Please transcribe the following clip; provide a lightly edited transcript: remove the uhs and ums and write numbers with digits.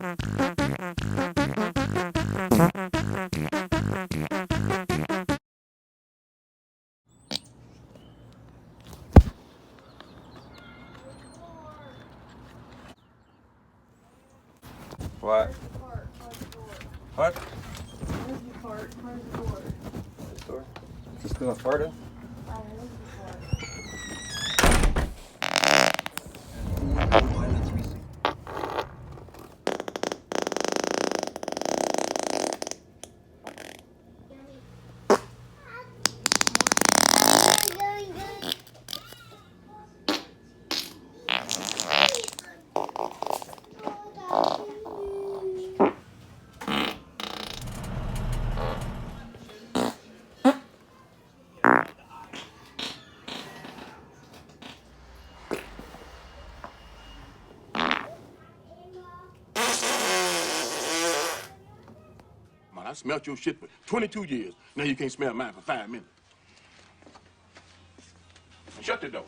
What? What? Where's the fart? Where's the door? This door? Is this still a farting? I smelled your shit for 22 years. Now you can't smell mine for 5 minutes. Shut the door.